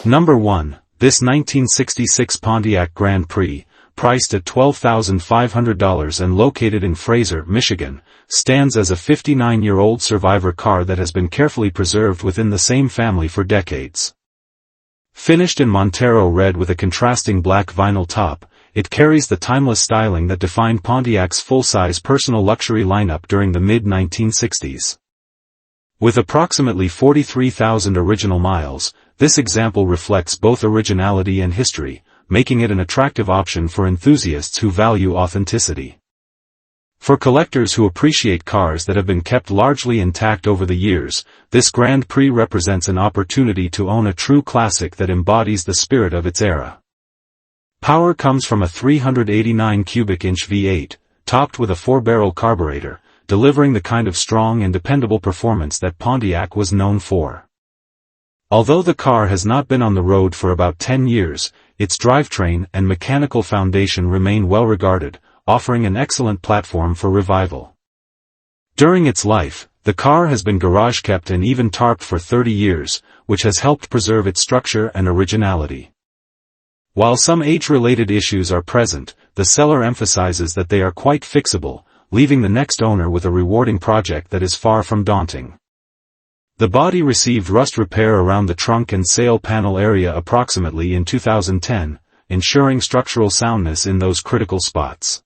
Number 1. This 1966 Pontiac Grand Prix, priced at $12,500 and located in Fraser, Michigan, stands as a 59-year-old survivor car that has been carefully preserved within the same family for decades. Finished in Montero red with a contrasting black vinyl top, it carries the timeless styling that defined Pontiac's full-size personal luxury lineup during the mid-1960s. With approximately 43,000 original miles, this example reflects both originality and history, making it an attractive option for enthusiasts who value authenticity. For collectors who appreciate cars that have been kept largely intact over the years, this Grand Prix represents an opportunity to own a true classic that embodies the spirit of its era. Power comes from a 389 cubic inch V8, topped with a 4-barrel carburetor, delivering the kind of strong and dependable performance that Pontiac was known for. Although the car has not been on the road for about 10 years, its drivetrain and mechanical foundation remain well regarded, offering an excellent platform for revival. During its life, the car has been garage-kept and even tarped for 30 years, which has helped preserve its structure and originality. While some age-related issues are present, the seller emphasizes that they are quite fixable, leaving the next owner with a rewarding project that is far from daunting. The body received rust repair around the trunk and sail panel area approximately in 2010, ensuring structural soundness in those critical spots.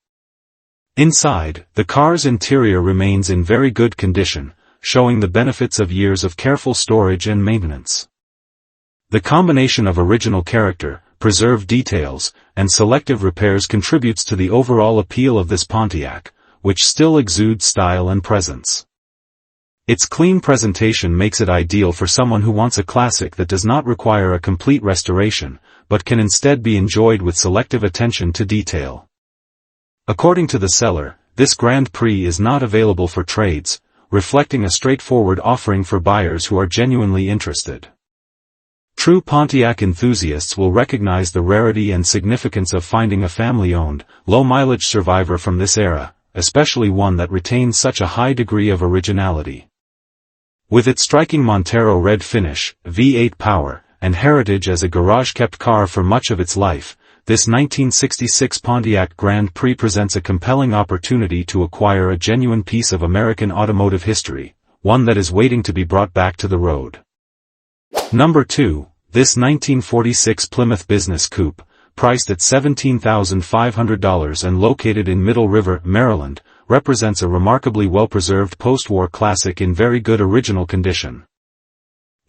Inside, the car's interior remains in very good condition, showing the benefits of years of careful storage and maintenance. The combination of original character, preserved details, and selective repairs contributes to the overall appeal of this Pontiac, which still exudes style and presence. Its clean presentation makes it ideal for someone who wants a classic that does not require a complete restoration, but can instead be enjoyed with selective attention to detail. According to the seller, this Grand Prix is not available for trades, reflecting a straightforward offering for buyers who are genuinely interested. True Pontiac enthusiasts will recognize the rarity and significance of finding a family-owned, low-mileage survivor from this era, especially one that retains such a high degree of originality. With its striking Montero red finish, V8 power, and heritage as a garage-kept car for much of its life, this 1966 Pontiac Grand Prix presents a compelling opportunity to acquire a genuine piece of American automotive history, one that is waiting to be brought back to the road. Number 2. This 1946 Plymouth Business Coupe, priced at $17,500 and located in Middle River, Maryland, represents a remarkably well-preserved post-war classic in very good original condition.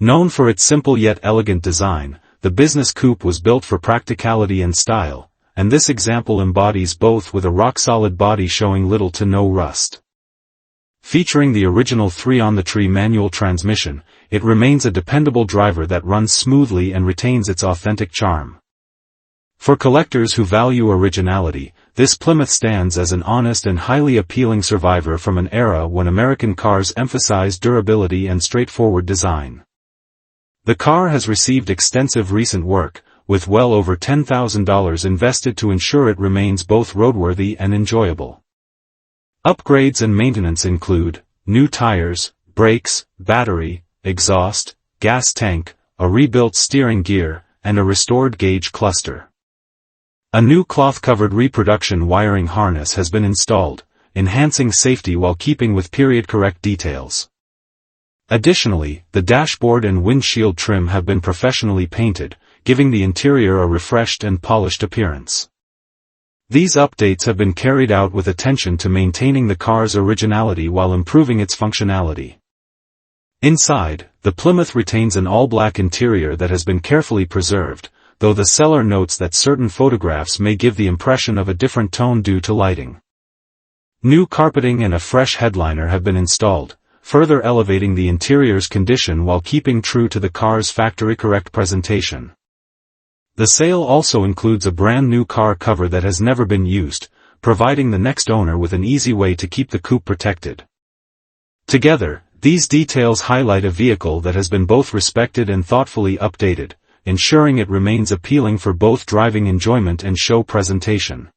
Known for its simple yet elegant design, the Business Coupe was built for practicality and style, and this example embodies both with a rock-solid body showing little to no rust. Featuring the original 3-on-the-tree manual transmission, it remains a dependable driver that runs smoothly and retains its authentic charm. For collectors who value originality, this Plymouth stands as an honest and highly appealing survivor from an era when American cars emphasized durability and straightforward design. The car has received extensive recent work, with well over $10,000 invested to ensure it remains both roadworthy and enjoyable. Upgrades and maintenance include new tires, brakes, battery, exhaust, gas tank, a rebuilt steering gear, and a restored gauge cluster. A new cloth-covered reproduction wiring harness has been installed, enhancing safety while keeping with period-correct details. Additionally, the dashboard and windshield trim have been professionally painted, giving the interior a refreshed and polished appearance. These updates have been carried out with attention to maintaining the car's originality while improving its functionality. Inside, the Plymouth retains an all-black interior that has been carefully preserved, though the seller notes that certain photographs may give the impression of a different tone due to lighting. New carpeting and a fresh headliner have been installed, further elevating the interior's condition while keeping true to the car's factory-correct presentation. The sale also includes a brand new car cover that has never been used, providing the next owner with an easy way to keep the coupe protected. Together, these details highlight a vehicle that has been both respected and thoughtfully updated, ensuring it remains appealing for both driving enjoyment and show presentation.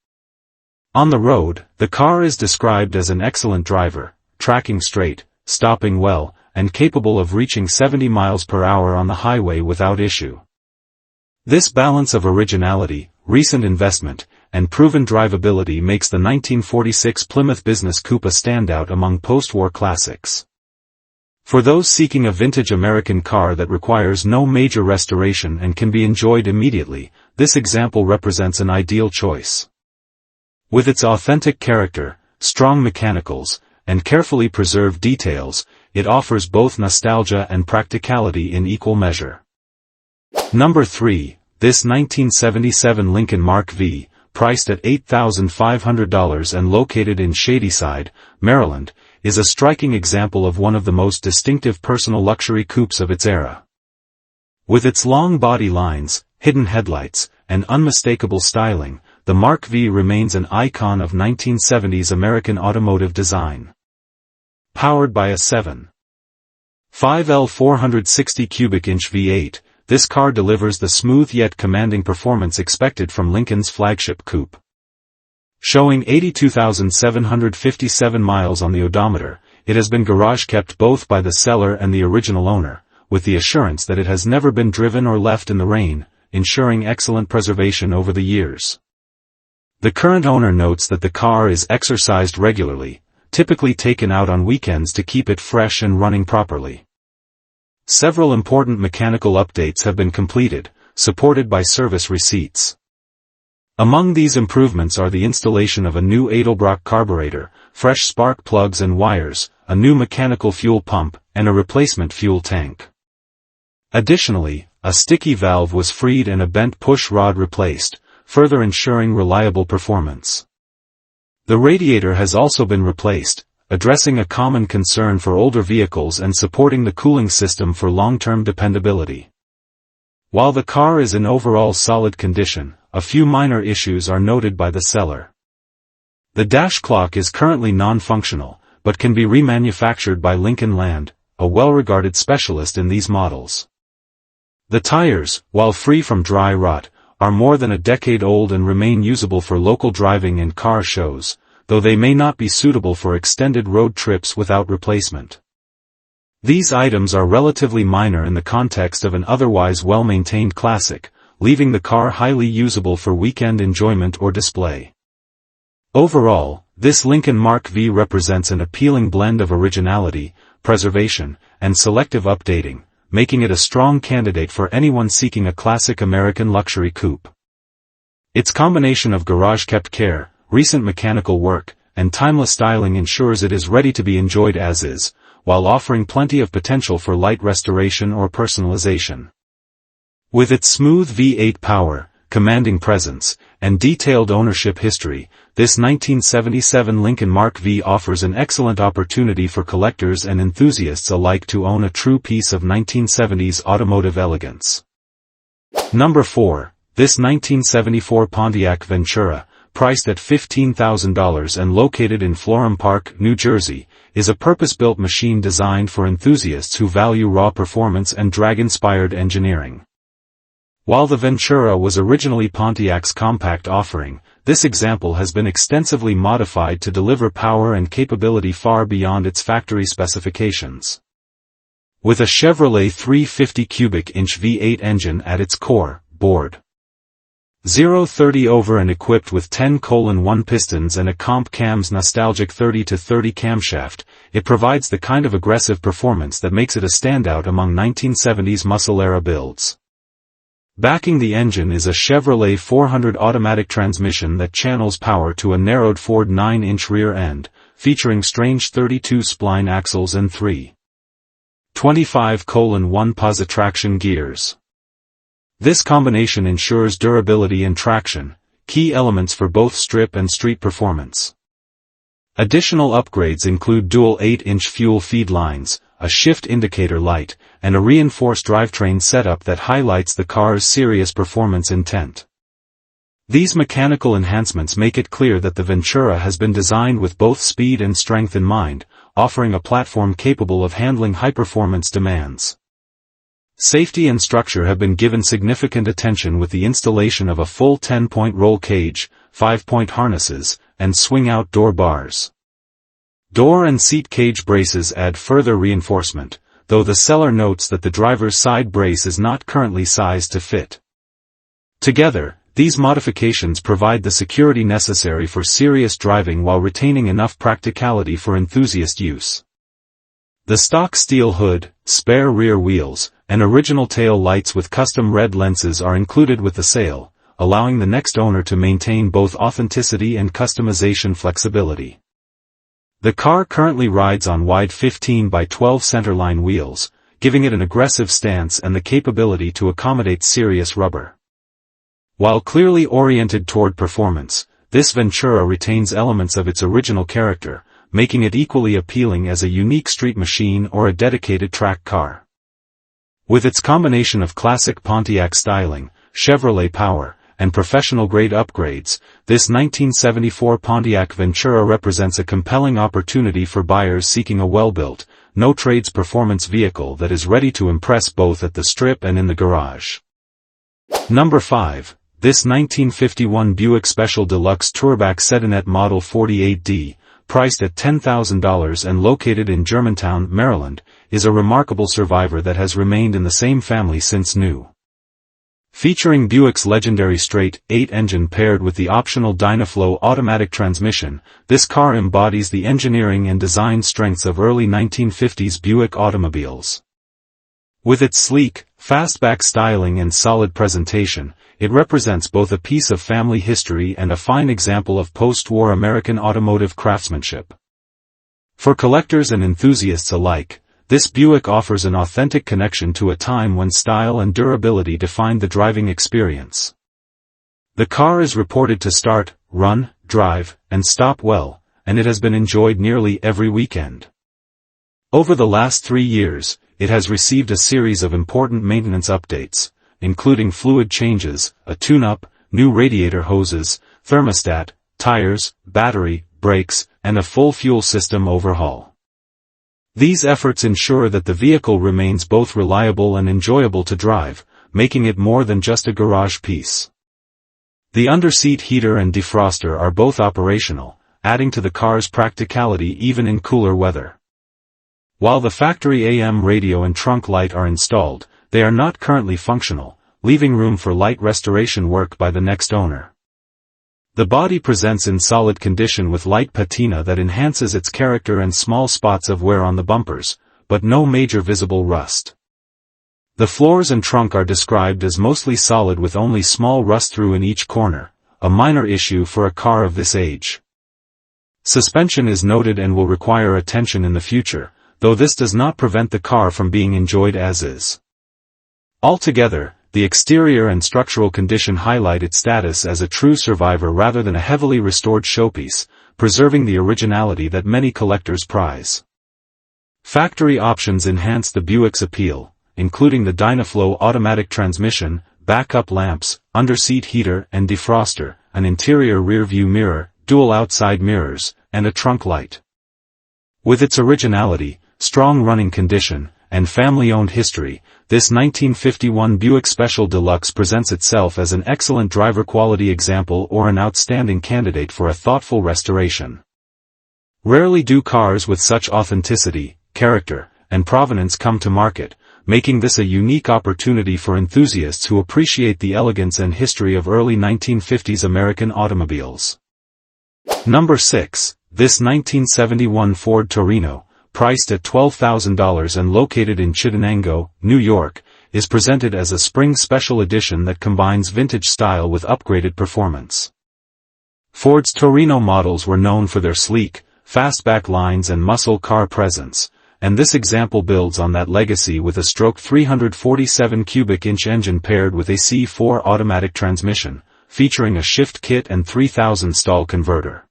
On the road, the car is described as an excellent driver, tracking straight, stopping well, and capable of reaching 70 miles per hour on the highway without issue. This balance of originality, recent investment, and proven drivability makes the 1946 Plymouth Business Coupe a standout among post-war classics. For those seeking a vintage American car that requires no major restoration and can be enjoyed immediately, this example represents an ideal choice. With its authentic character, strong mechanicals, and carefully preserved details, it offers both nostalgia and practicality in equal measure. Number 3, this 1977 Lincoln Mark V, priced at $8,500 and located in Shadyside, Maryland, is a striking example of one of the most distinctive personal luxury coupes of its era. With its long body lines, hidden headlights, and unmistakable styling, the Mark V remains an icon of 1970s American automotive design. Powered by a 7.5 L 460 cubic inch V8, this car delivers the smooth yet commanding performance expected from Lincoln's flagship coupe. Showing 82,757 miles on the odometer, it has been garage-kept both by the seller and the original owner, with the assurance that it has never been driven or left in the rain, ensuring excellent preservation over the years. The current owner notes that the car is exercised regularly, typically taken out on weekends to keep it fresh and running properly. Several important mechanical updates have been completed, supported by service receipts. Among these improvements are the installation of a new Edelbrock carburetor, fresh spark plugs and wires, a new mechanical fuel pump, and a replacement fuel tank. Additionally, a sticky valve was freed and a bent push rod replaced, further ensuring reliable performance. The radiator has also been replaced, addressing a common concern for older vehicles and supporting the cooling system for long-term dependability. While the car is in overall solid condition, a few minor issues are noted by the seller. The dash clock is currently non-functional, but can be remanufactured by Lincoln Land, a well-regarded specialist in these models. The tires, while free from dry rot, are more than a decade old and remain usable for local driving and car shows, though they may not be suitable for extended road trips without replacement. These items are relatively minor in the context of an otherwise well-maintained classic, leaving the car highly usable for weekend enjoyment or display. Overall, this Lincoln Mark V represents an appealing blend of originality, preservation, and selective updating, making it a strong candidate for anyone seeking a classic American luxury coupe. Its combination of garage-kept care, recent mechanical work, and timeless styling ensures it is ready to be enjoyed as is, while offering plenty of potential for light restoration or personalization. With its smooth V8 power, commanding presence, and detailed ownership history, this 1977 Lincoln Mark V offers an excellent opportunity for collectors and enthusiasts alike to own a true piece of 1970s automotive elegance. Number 4, this 1974 Pontiac Ventura, priced at $15,000 and located in Florham Park, New Jersey, is a purpose-built machine designed for enthusiasts who value raw performance and drag-inspired engineering. While the Ventura was originally Pontiac's compact offering, this example has been extensively modified to deliver power and capability far beyond its factory specifications. With a Chevrolet 350 cubic inch V8 engine at its core, bored 0-30 over and equipped with 10:1 pistons and a Comp Cam's nostalgic 30-30 camshaft, it provides the kind of aggressive performance that makes it a standout among 1970s muscle-era builds. Backing the engine is a Chevrolet 400 automatic transmission that channels power to a narrowed Ford 9-inch rear end, featuring strange 32-spline axles and 3.25:1 positraction gears. This combination ensures durability and traction, key elements for both strip and street performance. Additional upgrades include dual 8-inch fuel feed lines, a shift indicator light, and a reinforced drivetrain setup that highlights the car's serious performance intent. These mechanical enhancements make it clear that the Ventura has been designed with both speed and strength in mind, offering a platform capable of handling high-performance demands. Safety and structure have been given significant attention with the installation of a full 10-point roll cage, 5-point harnesses, and swing-out door bars. Door and seat cage braces add further reinforcement, though the seller notes that the driver's side brace is not currently sized to fit. Together, these modifications provide the security necessary for serious driving while retaining enough practicality for enthusiast use. The stock steel hood, spare rear wheels, and original tail lights with custom red lenses are included with the sale, allowing the next owner to maintain both authenticity and customization flexibility. The car currently rides on wide 15 by 12 centerline wheels, giving it an aggressive stance and the capability to accommodate serious rubber. While clearly oriented toward performance, this Ventura retains elements of its original character, making it equally appealing as a unique street machine or a dedicated track car. With its combination of classic Pontiac styling, Chevrolet power, and professional-grade upgrades, this 1974 Pontiac Ventura represents a compelling opportunity for buyers seeking a well-built, no-trades performance vehicle that is ready to impress both at the strip and in the garage. Number 5. This 1951 Buick Special Deluxe Touarback Sedanette Model 48D, priced at $10,000 and located in Germantown, Maryland, is a remarkable survivor that has remained in the same family since new. Featuring Buick's legendary straight 8 engine paired with the optional Dynaflow automatic transmission, this car embodies the engineering and design strengths of early 1950s Buick automobiles. With its sleek, fastback styling and solid presentation, it represents both a piece of family history and a fine example of post-war American automotive craftsmanship. For collectors and enthusiasts alike, this Buick offers an authentic connection to a time when style and durability defined the driving experience. The car is reported to start, run, drive, and stop well, and it has been enjoyed nearly every weekend. Over the last 3 years, it has received a series of important maintenance updates, including fluid changes, a tune-up, new radiator hoses, thermostat, tires, battery, brakes, and a full fuel system overhaul. These efforts ensure that the vehicle remains both reliable and enjoyable to drive, making it more than just a garage piece. The underseat heater and defroster are both operational, adding to the car's practicality even in cooler weather. While the factory AM radio and trunk light are installed, they are not currently functional, leaving room for light restoration work by the next owner. The body presents in solid condition with light patina that enhances its character and small spots of wear on the bumpers, but no major visible rust. The floors and trunk are described as mostly solid with only small rust-through in each corner, a minor issue for a car of this age. Suspension is noted and will require attention in the future, though this does not prevent the car from being enjoyed as is. Altogether, the exterior and structural condition highlight its status as a true survivor rather than a heavily restored showpiece, preserving the originality that many collectors prize. Factory options enhance the Buick's appeal, including the Dynaflow automatic transmission, backup lamps, underseat heater and defroster, an interior rear-view mirror, dual outside mirrors, and a trunk light. With its originality, strong running condition, and family-owned history, this 1951 Buick Special Deluxe presents itself as an excellent driver-quality example or an outstanding candidate for a thoughtful restoration. Rarely do cars with such authenticity, character, and provenance come to market, making this a unique opportunity for enthusiasts who appreciate the elegance and history of early 1950s American automobiles. Number 6. This 1971 Ford Torino, priced at $12,000 and located in Chittenango, New York, is presented as a spring special edition that combines vintage style with upgraded performance. Ford's Torino models were known for their sleek, fastback lines and muscle car presence, and this example builds on that legacy with a stroke 347 cubic inch engine paired with a C4 automatic transmission, featuring a shift kit and 3000 stall converter.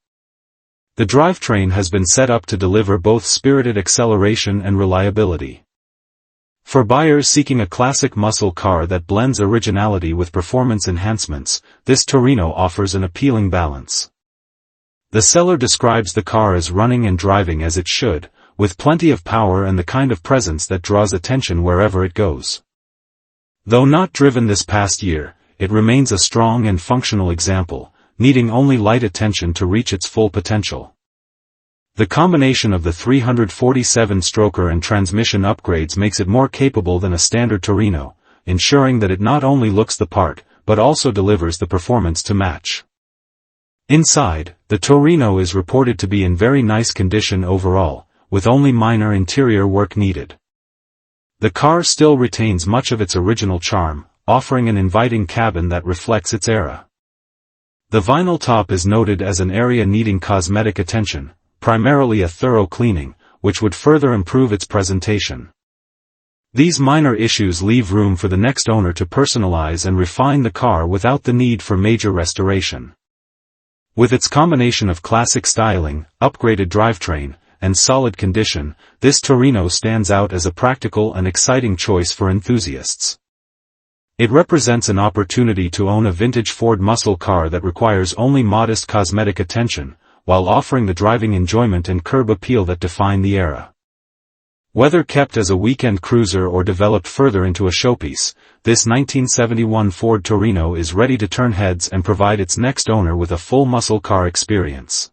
The drivetrain has been set up to deliver both spirited acceleration and reliability. For buyers seeking a classic muscle car that blends originality with performance enhancements, this Torino offers an appealing balance. The seller describes the car as running and driving as it should, with plenty of power and the kind of presence that draws attention wherever it goes. Though not driven this past year, it remains a strong and functional example, needing only light attention to reach its full potential. The combination of the 347-stroker and transmission upgrades makes it more capable than a standard Torino, ensuring that it not only looks the part, but also delivers the performance to match. Inside, the Torino is reported to be in very nice condition overall, with only minor interior work needed. The car still retains much of its original charm, offering an inviting cabin that reflects its era. The vinyl top is noted as an area needing cosmetic attention, primarily a thorough cleaning, which would further improve its presentation. These minor issues leave room for the next owner to personalize and refine the car without the need for major restoration. With its combination of classic styling, upgraded drivetrain, and solid condition, this Torino stands out as a practical and exciting choice for enthusiasts. It represents an opportunity to own a vintage Ford muscle car that requires only modest cosmetic attention, while offering the driving enjoyment and curb appeal that define the era. Whether kept as a weekend cruiser or developed further into a showpiece, this 1971 Ford Torino is ready to turn heads and provide its next owner with a full muscle car experience.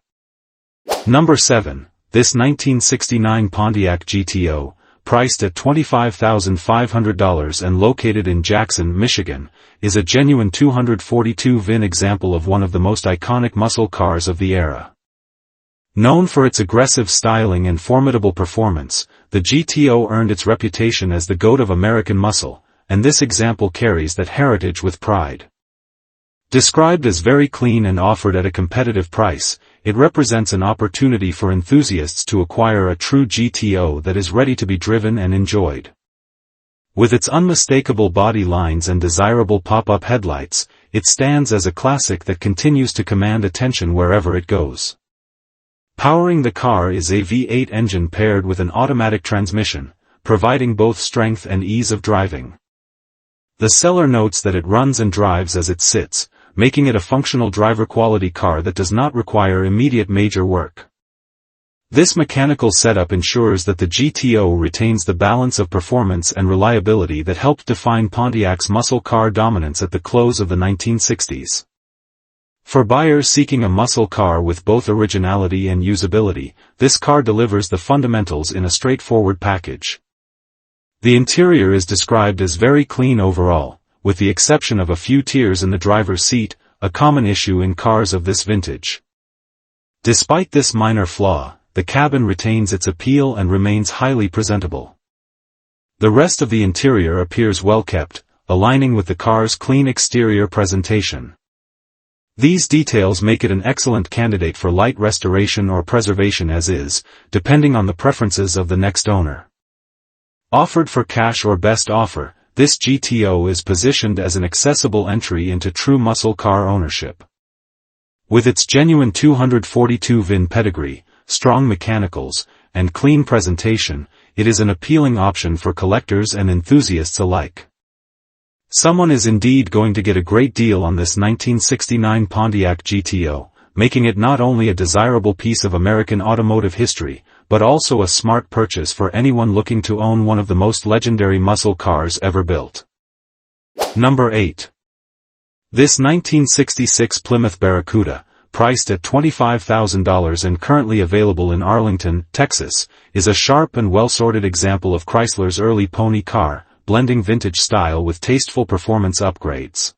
Number 7. This 1969 Pontiac GTO, priced at $25,500 and located in Jackson, Michigan, is a genuine 242 VIN example of one of the most iconic muscle cars of the era. Known for its aggressive styling and formidable performance, the GTO earned its reputation as the GOAT of American muscle, and this example carries that heritage with pride. Described as very clean and offered at a competitive price, it represents an opportunity for enthusiasts to acquire a true GTO that is ready to be driven and enjoyed. With its unmistakable body lines and desirable pop-up headlights, it stands as a classic that continues to command attention wherever it goes. Powering the car is a V8 engine paired with an automatic transmission, providing both strength and ease of driving. The seller notes that it runs and drives as it sits, making it a functional driver-quality car that does not require immediate major work. This mechanical setup ensures that the GTO retains the balance of performance and reliability that helped define Pontiac's muscle car dominance at the close of the 1960s. For buyers seeking a muscle car with both originality and usability, this car delivers the fundamentals in a straightforward package. The interior is described as very clean overall, with the exception of a few tears in the driver's seat, a common issue in cars of this vintage. Despite this minor flaw, the cabin retains its appeal and remains highly presentable. The rest of the interior appears well kept, aligning with the car's clean exterior presentation. These details make it an excellent candidate for light restoration or preservation as is, depending on the preferences of the next owner. Offered for cash or best offer, this GTO is positioned as an accessible entry into true muscle car ownership. With its genuine 242 VIN pedigree, strong mechanicals, and clean presentation, it is an appealing option for collectors and enthusiasts alike. Someone is indeed going to get a great deal on this 1969 Pontiac GTO, making it not only a desirable piece of American automotive history, but also a smart purchase for anyone looking to own one of the most legendary muscle cars ever built. Number 8. This 1966 Plymouth Barracuda, priced at $25,000 and currently available in Arlington, Texas, is a sharp and well-sorted example of Chrysler's early pony car, blending vintage style with tasteful performance upgrades.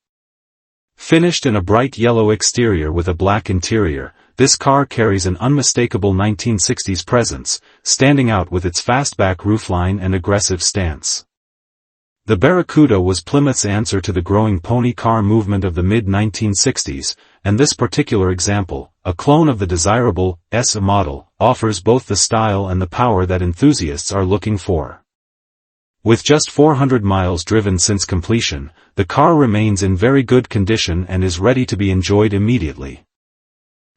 Finished in a bright yellow exterior with a black interior, this car carries an unmistakable 1960s presence, standing out with its fastback roofline and aggressive stance. The Barracuda was Plymouth's answer to the growing pony car movement of the mid-1960s, and this particular example, a clone of the desirable S model, offers both the style and the power that enthusiasts are looking for. With just 400 miles driven since completion, the car remains in very good condition and is ready to be enjoyed immediately.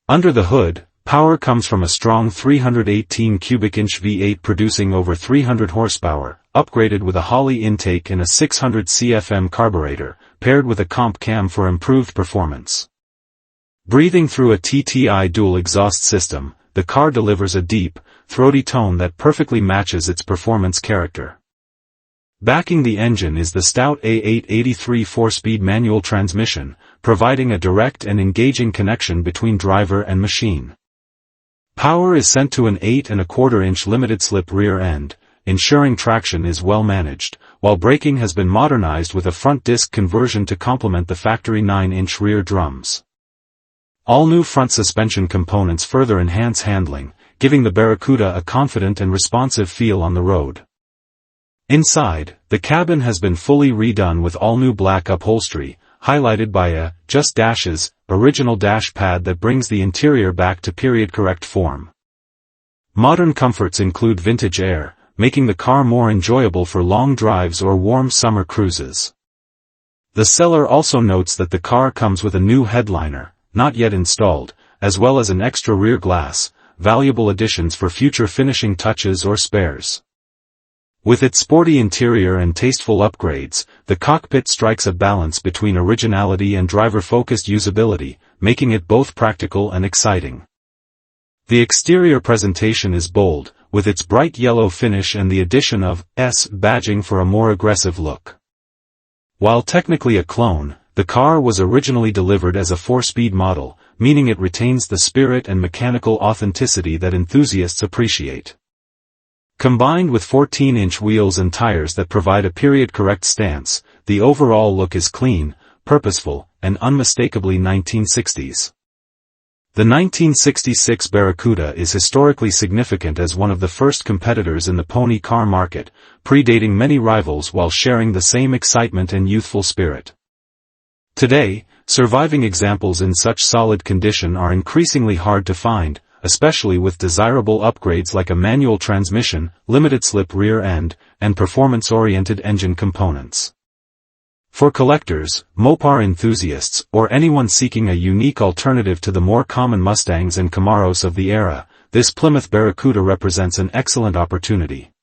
Under the hood, power comes from a strong 318 cubic inch V8 producing over 300 horsepower, upgraded with a Holley intake and a 600 CFM carburetor, paired with a comp cam for improved performance. Breathing through a TTI dual exhaust system, the car delivers a deep, throaty tone that perfectly matches its performance character. Backing the engine is the stout A883 4-speed manual transmission, providing a direct and engaging connection between driver and machine. Power is sent to an 8¼ inch limited-slip rear end, ensuring traction is well managed, while braking has been modernized with a front disc conversion to complement the factory 9-inch rear drums. All new front suspension components further enhance handling, giving the Barracuda a confident and responsive feel on the road. Inside, the cabin has been fully redone with all-new black upholstery, highlighted by a Just Dashes original dash pad that brings the interior back to period-correct form. Modern comforts include vintage air, making the car more enjoyable for long drives or warm summer cruises. The seller also notes that the car comes with a new headliner, not yet installed, as well as an extra rear glass, valuable additions for future finishing touches or spares. With its sporty interior and tasteful upgrades, the cockpit strikes a balance between originality and driver-focused usability, making it both practical and exciting. The exterior presentation is bold, with its bright yellow finish and the addition of S badging for a more aggressive look. While technically a clone, the car was originally delivered as a 4-speed model, meaning it retains the spirit and mechanical authenticity that enthusiasts appreciate. Combined with 14-inch wheels and tires that provide a period-correct stance, the overall look is clean, purposeful, and unmistakably 1960s. The 1966 Barracuda is historically significant as one of the first competitors in the pony car market, predating many rivals while sharing the same excitement and youthful spirit. Today, surviving examples in such solid condition are increasingly hard to find, especially with desirable upgrades like a manual transmission, limited-slip rear end, and performance-oriented engine components. For collectors, Mopar enthusiasts, or anyone seeking a unique alternative to the more common Mustangs and Camaros of the era, this Plymouth Barracuda represents an excellent opportunity.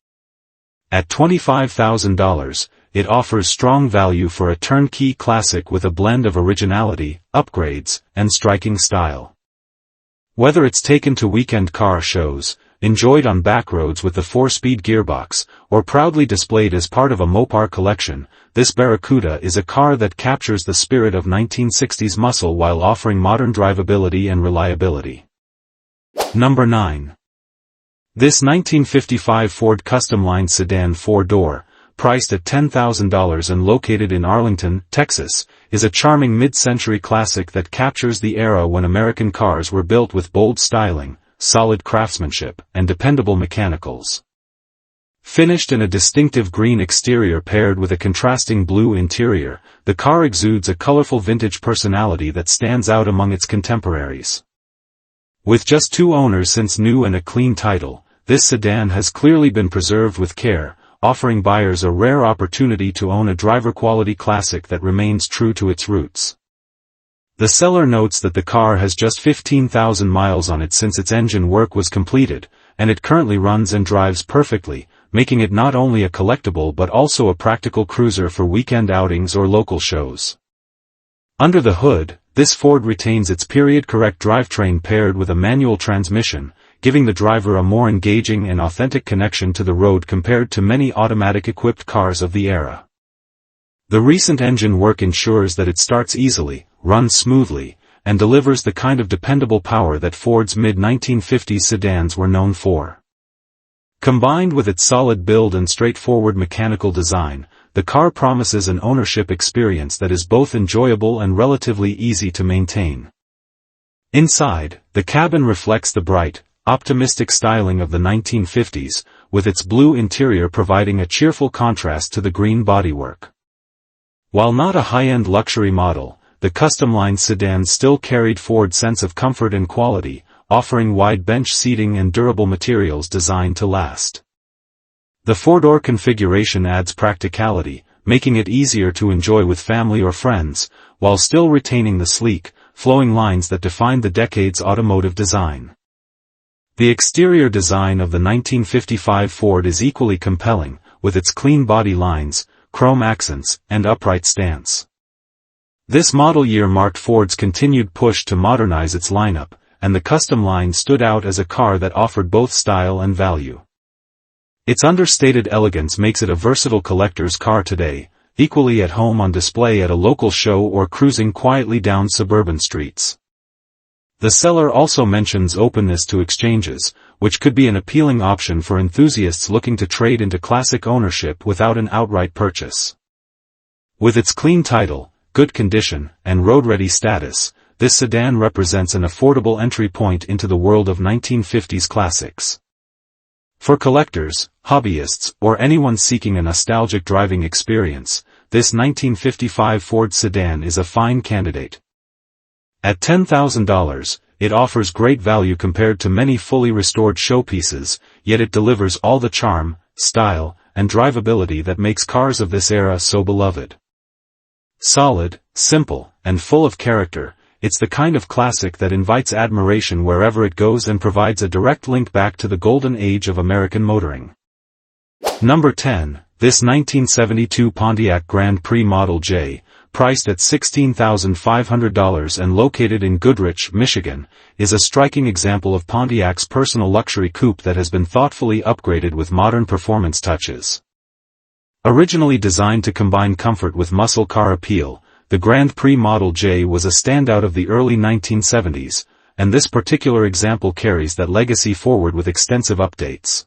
At $25,000, it offers strong value for a turnkey classic with a blend of originality, upgrades, and striking style. Whether it's taken to weekend car shows, enjoyed on backroads with the 4-speed gearbox, or proudly displayed as part of a Mopar collection, this Barracuda is a car that captures the spirit of 1960s muscle while offering modern drivability and reliability. Number 9. This 1955 Ford Customline sedan 4-door, priced at $10,000 and located in Arlington, Texas, is a charming mid-century classic that captures the era when American cars were built with bold styling, solid craftsmanship, and dependable mechanicals. Finished in a distinctive green exterior paired with a contrasting blue interior, the car exudes a colorful vintage personality that stands out among its contemporaries. With just 2 owners since new and a clean title, this sedan has clearly been preserved with care, offering buyers a rare opportunity to own a driver-quality classic that remains true to its roots. The seller notes that the car has just 15,000 miles on it since its engine work was completed, and it currently runs and drives perfectly, making it not only a collectible but also a practical cruiser for weekend outings or local shows. Under the hood, this Ford retains its period-correct drivetrain paired with a manual transmission, giving the driver a more engaging and authentic connection to the road compared to many automatic-equipped cars of the era. The recent engine work ensures that it starts easily, runs smoothly, and delivers the kind of dependable power that Ford's mid-1950s sedans were known for. Combined with its solid build and straightforward mechanical design, the car promises an ownership experience that is both enjoyable and relatively easy to maintain. Inside, the cabin reflects the bright, optimistic styling of the 1950s, with its blue interior providing a cheerful contrast to the green bodywork. While not a high-end luxury model, the Customline sedan still carried Ford's sense of comfort and quality, offering wide bench seating and durable materials designed to last. The 4-door configuration adds practicality, making it easier to enjoy with family or friends, while still retaining the sleek, flowing lines that define the decade's automotive design. The exterior design of the 1955 Ford is equally compelling, with its clean body lines, chrome accents, and upright stance. This model year marked Ford's continued push to modernize its lineup, and the Customline stood out as a car that offered both style and value. Its understated elegance makes it a versatile collector's car today, equally at home on display at a local show or cruising quietly down suburban streets. The seller also mentions openness to exchanges, which could be an appealing option for enthusiasts looking to trade into classic ownership without an outright purchase. With its clean title, good condition, and road-ready status, this sedan represents an affordable entry point into the world of 1950s classics. For collectors, hobbyists, or anyone seeking a nostalgic driving experience, this 1955 Ford sedan is a fine candidate. At $10,000, it offers great value compared to many fully restored showpieces, yet it delivers all the charm, style, and drivability that makes cars of this era so beloved. Solid, simple, and full of character, it's the kind of classic that invites admiration wherever it goes and provides a direct link back to the golden age of American motoring. Number 10, this 1972 Pontiac Grand Prix Model J, priced at $16,500 and located in Goodrich, Michigan, is a striking example of Pontiac's personal luxury coupe that has been thoughtfully upgraded with modern performance touches. Originally designed to combine comfort with muscle car appeal, the Grand Prix Model J was a standout of the early 1970s, and this particular example carries that legacy forward with extensive updates.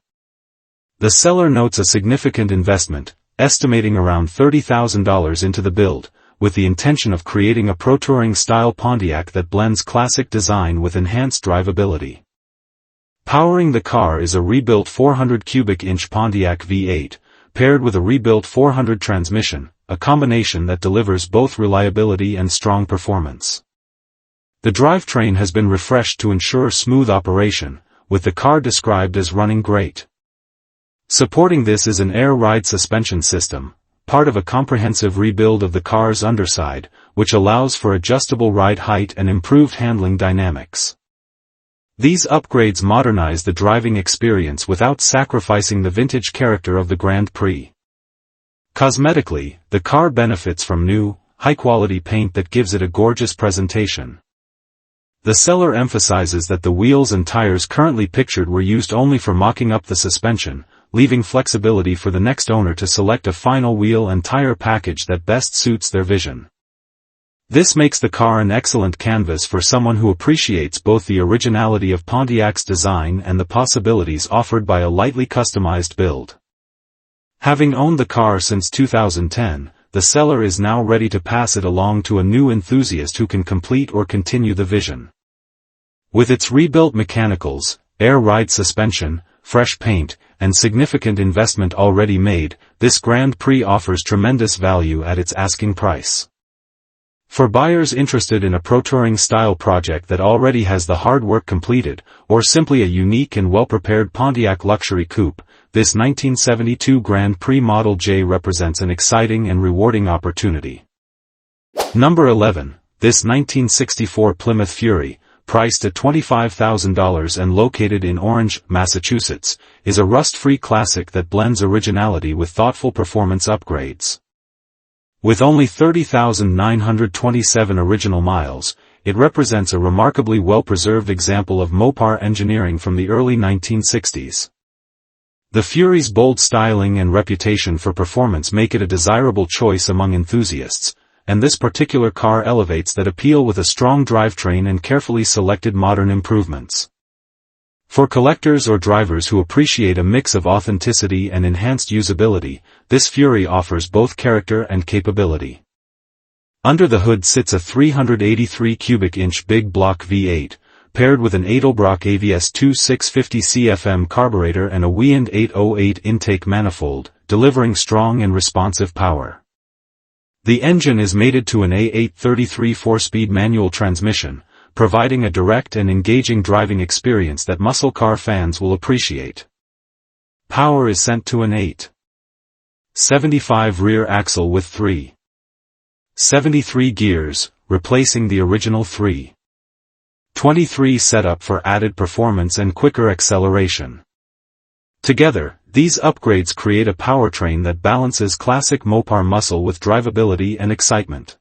The seller notes a significant investment, estimating around $30,000 into the build, with the intention of creating a pro-touring-style Pontiac that blends classic design with enhanced drivability. Powering the car is a rebuilt 400 cubic inch Pontiac V8, paired with a rebuilt 400 transmission, a combination that delivers both reliability and strong performance. The drivetrain has been refreshed to ensure smooth operation, with the car described as running great. Supporting this is an air ride suspension system, part of a comprehensive rebuild of the car's underside, which allows for adjustable ride height and improved handling dynamics. These upgrades modernize the driving experience without sacrificing the vintage character of the Grand Prix. Cosmetically, the car benefits from new, high-quality paint that gives it a gorgeous presentation. The seller emphasizes that the wheels and tires currently pictured were used only for mocking up the suspension, leaving flexibility for the next owner to select a final wheel and tire package that best suits their vision. This makes the car an excellent canvas for someone who appreciates both the originality of Pontiac's design and the possibilities offered by a lightly customized build. Having owned the car since 2010, the seller is now ready to pass it along to a new enthusiast who can complete or continue the vision. With its rebuilt mechanicals, air ride suspension, fresh paint, and significant investment already made, this Grand Prix offers tremendous value at its asking price. For buyers interested in a pro-touring style project that already has the hard work completed, or simply a unique and well-prepared Pontiac luxury coupe, this 1972 Grand Prix Model J represents an exciting and rewarding opportunity. Number 11, this 1964 Plymouth Fury, priced at $25,000 and located in Orange, Massachusetts, is a rust-free classic that blends originality with thoughtful performance upgrades. With only 30,927 original miles, it represents a remarkably well-preserved example of Mopar engineering from the early 1960s. The Fury's bold styling and reputation for performance make it a desirable choice among enthusiasts, and this particular car elevates that appeal with a strong drivetrain and carefully selected modern improvements. For collectors or drivers who appreciate a mix of authenticity and enhanced usability, this Fury offers both character and capability. Under the hood sits a 383 cubic inch big block V8, paired with an Edelbrock AVS 2650 CFM carburetor and a Weiand 808 intake manifold, delivering strong and responsive power. The engine is mated to an A833 4-speed manual transmission, providing a direct and engaging driving experience that muscle car fans will appreciate. Power is sent to an 8.75 rear axle with 3.73 gears, replacing the original 3.23 setup for added performance and quicker acceleration. Together, these upgrades create a powertrain that balances classic Mopar muscle with drivability and excitement.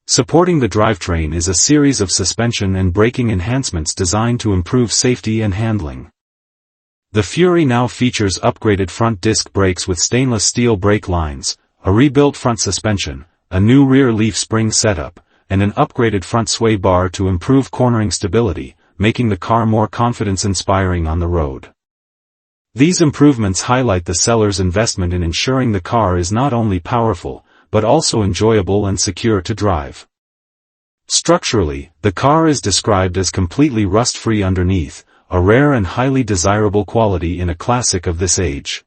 Supporting the drivetrain is a series of suspension and braking enhancements designed to improve safety and handling. The Fury now features upgraded front disc brakes with stainless steel brake lines, a rebuilt front suspension, a new rear leaf spring setup, and an upgraded front sway bar to improve cornering stability, making the car more confidence-inspiring on the road. These improvements highlight the seller's investment in ensuring the car is not only powerful, but also enjoyable and secure to drive. Structurally, the car is described as completely rust-free underneath, a rare and highly desirable quality in a classic of this age.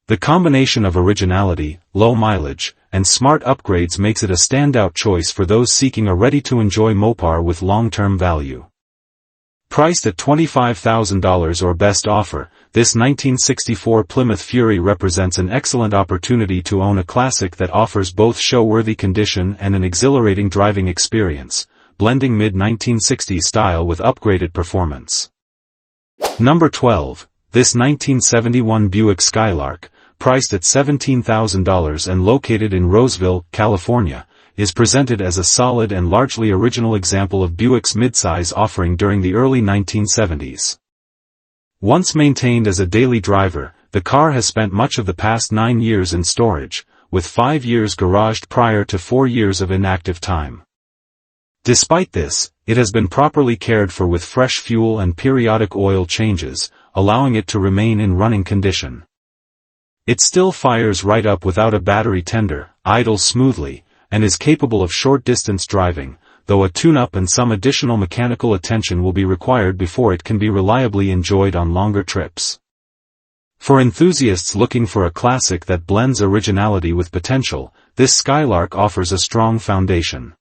The combination of originality, low mileage, and smart upgrades makes it a standout choice for those seeking a ready-to-enjoy Mopar with long-term value. Priced at $25,000 or best offer, this 1964 Plymouth Fury represents an excellent opportunity to own a classic that offers both show-worthy condition and an exhilarating driving experience, blending mid-1960s style with upgraded performance. Number 12. This 1971 Buick Skylark, priced at $17,000 and located in Roseville, California, is presented as a solid and largely original example of Buick's midsize offering during the early 1970s. Once maintained as a daily driver, the car has spent much of the past 9 years in storage, with 5 years garaged prior to 4 years of inactive time. Despite this, it has been properly cared for with fresh fuel and periodic oil changes, allowing it to remain in running condition. It still fires right up without a battery tender, idles smoothly, and is capable of short-distance driving, though a tune-up and some additional mechanical attention will be required before it can be reliably enjoyed on longer trips. For enthusiasts looking for a classic that blends originality with potential, this Skylark offers a strong foundation.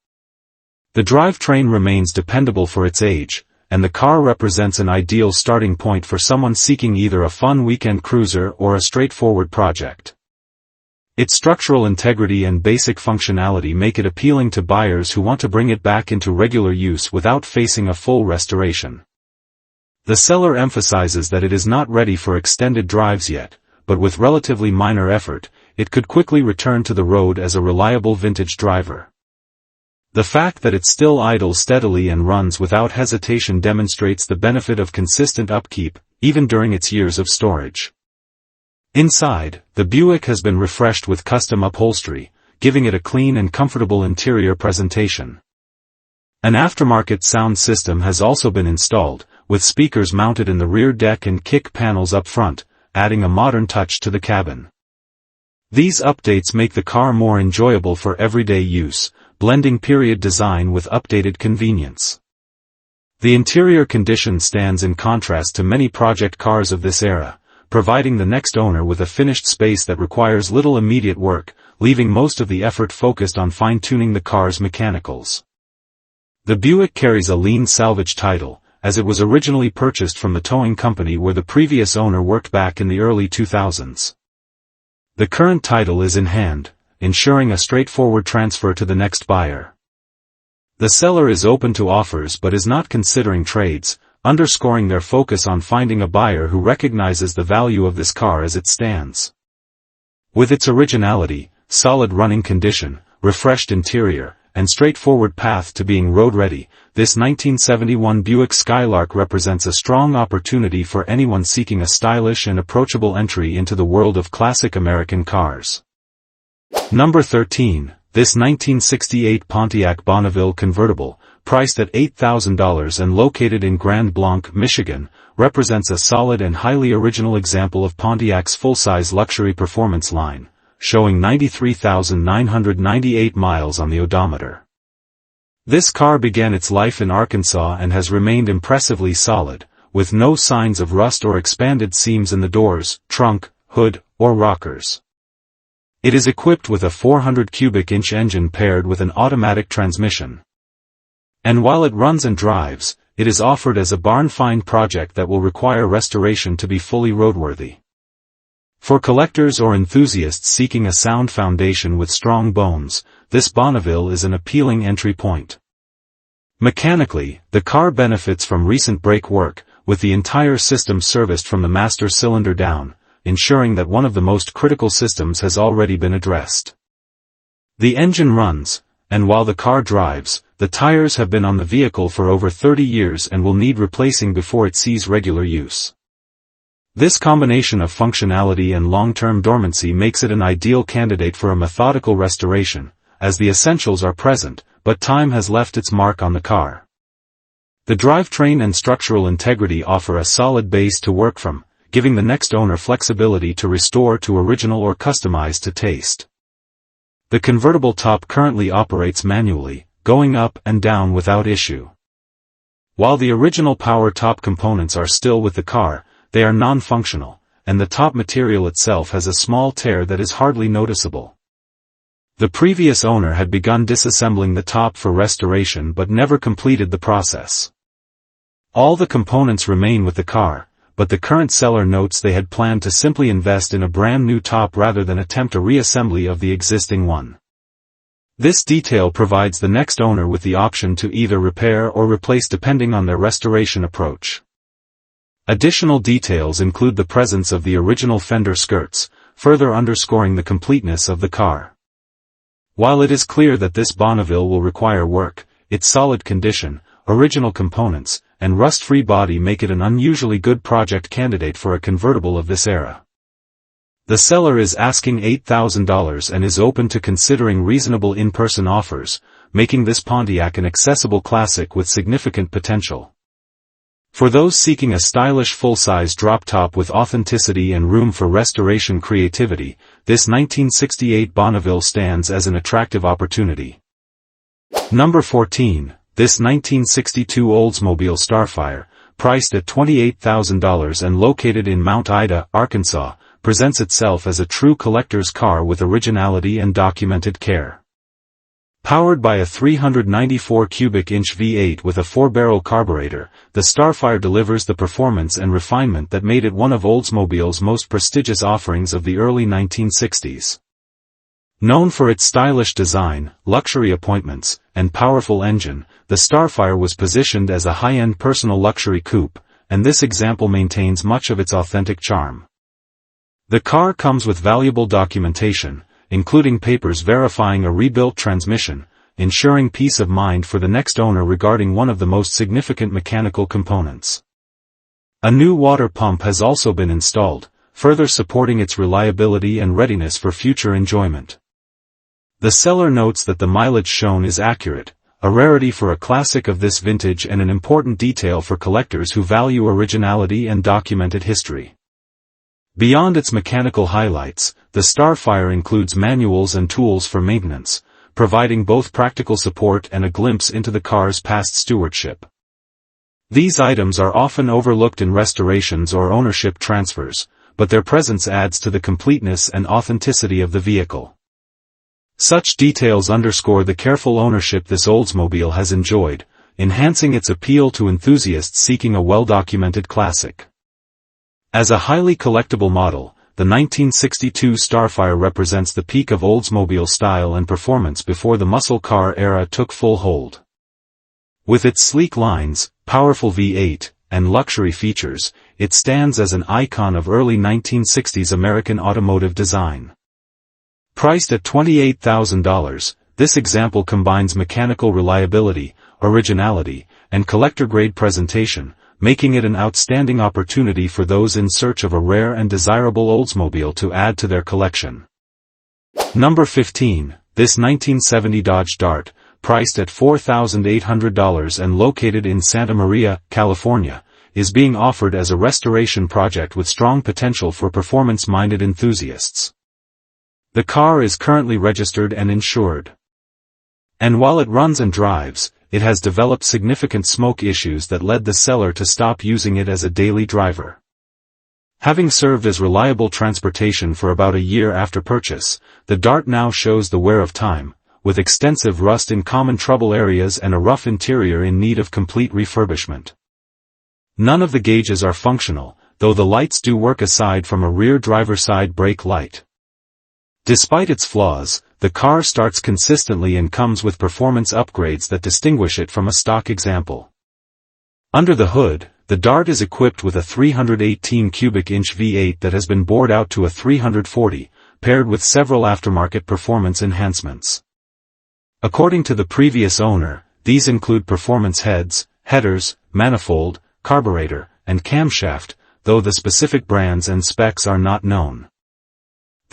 The drivetrain remains dependable for its age, and the car represents an ideal starting point for someone seeking either a fun weekend cruiser or a straightforward project. Its structural integrity and basic functionality make it appealing to buyers who want to bring it back into regular use without facing a full restoration. The seller emphasizes that it is not ready for extended drives yet, but with relatively minor effort, it could quickly return to the road as a reliable vintage driver. The fact that it still idles steadily and runs without hesitation demonstrates the benefit of consistent upkeep, even during its years of storage. Inside, the Buick has been refreshed with custom upholstery, giving it a clean and comfortable interior presentation. An aftermarket sound system has also been installed, with speakers mounted in the rear deck and kick panels up front, adding a modern touch to the cabin. These updates make the car more enjoyable for everyday use, blending period design with updated convenience. The interior condition stands in contrast to many project cars of this era, providing the next owner with a finished space that requires little immediate work, leaving most of the effort focused on fine-tuning the car's mechanicals. The Buick carries a lien salvage title, as it was originally purchased from the towing company where the previous owner worked back in the early 2000s. The current title is in hand, ensuring a straightforward transfer to the next buyer. The seller is open to offers but is not considering trades, underscoring their focus on finding a buyer who recognizes the value of this car as it stands. With its originality, solid running condition, refreshed interior, and straightforward path to being road-ready, this 1971 Buick Skylark represents a strong opportunity for anyone seeking a stylish and approachable entry into the world of classic American cars. Number 13. This 1968 Pontiac Bonneville convertible, priced at $8,000 and located in Grand Blanc, Michigan, represents a solid and highly original example of Pontiac's full-size luxury performance line, showing 93,998 miles on the odometer. This car began its life in Arkansas and has remained impressively solid, with no signs of rust or expanded seams in the doors, trunk, hood, or rockers. It is equipped with a 400 cubic inch engine paired with an automatic transmission. And while it runs and drives, it is offered as a barn-find project that will require restoration to be fully roadworthy. For collectors or enthusiasts seeking a sound foundation with strong bones, this Bonneville is an appealing entry point. Mechanically, the car benefits from recent brake work, with the entire system serviced from the master cylinder down, ensuring that one of the most critical systems has already been addressed. The engine runs, and while the car drives, the tires have been on the vehicle for over 30 years and will need replacing before it sees regular use. This combination of functionality and long-term dormancy makes it an ideal candidate for a methodical restoration, as the essentials are present, but time has left its mark on the car. The drivetrain and structural integrity offer a solid base to work from, giving the next owner flexibility to restore to original or customize to taste. The convertible top currently operates manually, going up and down without issue. While the original power top components are still with the car, they are non-functional, and the top material itself has a small tear that is hardly noticeable. The previous owner had begun disassembling the top for restoration but never completed the process. All the components remain with the car, but the current seller notes they had planned to simply invest in a brand new top rather than attempt a reassembly of the existing one. This detail provides the next owner with the option to either repair or replace depending on their restoration approach. Additional details include the presence of the original fender skirts, further underscoring the completeness of the car. While it is clear that this Bonneville will require work, its solid condition, original components, and rust-free body make it an unusually good project candidate for a convertible of this era. The seller is asking $8,000 and is open to considering reasonable in-person offers, making this Pontiac an accessible classic with significant potential. For those seeking a stylish full-size drop-top with authenticity and room for restoration creativity, this 1968 Bonneville stands as an attractive opportunity. Number 14. This 1962 Oldsmobile Starfire, priced at $28,000 and located in Mount Ida, Arkansas, presents itself as a true collector's car with originality and documented care. Powered by a 394 cubic inch V8 with a 4-barrel carburetor, the Starfire delivers the performance and refinement that made it one of Oldsmobile's most prestigious offerings of the early 1960s. Known for its stylish design, luxury appointments, and powerful engine, the Starfire was positioned as a high-end personal luxury coupe, and this example maintains much of its authentic charm. The car comes with valuable documentation, including papers verifying a rebuilt transmission, ensuring peace of mind for the next owner regarding one of the most significant mechanical components. A new water pump has also been installed, further supporting its reliability and readiness for future enjoyment. The seller notes that the mileage shown is accurate, a rarity for a classic of this vintage and an important detail for collectors who value originality and documented history. Beyond its mechanical highlights, the Starfire includes manuals and tools for maintenance, providing both practical support and a glimpse into the car's past stewardship. These items are often overlooked in restorations or ownership transfers, but their presence adds to the completeness and authenticity of the vehicle. Such details underscore the careful ownership this Oldsmobile has enjoyed, enhancing its appeal to enthusiasts seeking a well-documented classic. As a highly collectible model, the 1962 Starfire represents the peak of Oldsmobile style and performance before the muscle car era took full hold. With its sleek lines, powerful V8, and luxury features, it stands as an icon of early 1960s American automotive design. Priced at $28,000, this example combines mechanical reliability, originality, and collector-grade presentation, making it an outstanding opportunity for those in search of a rare and desirable Oldsmobile to add to their collection. Number 15. This 1970 Dodge Dart, priced at $4,800 and located in Santa Maria, California, is being offered as a restoration project with strong potential for performance-minded enthusiasts. The car is currently registered and insured. And while it runs and drives, it has developed significant smoke issues that led the seller to stop using it as a daily driver. Having served as reliable transportation for about a year after purchase, the Dart now shows the wear of time, with extensive rust in common trouble areas and a rough interior in need of complete refurbishment. None of the gauges are functional, though the lights do work aside from a rear driver side brake light. Despite its flaws, the car starts consistently and comes with performance upgrades that distinguish it from a stock example. Under the hood, the Dart is equipped with a 318 cubic inch V8 that has been bored out to a 340, paired with several aftermarket performance enhancements. According to the previous owner, these include performance heads, headers, manifold, carburetor, and camshaft, though the specific brands and specs are not known.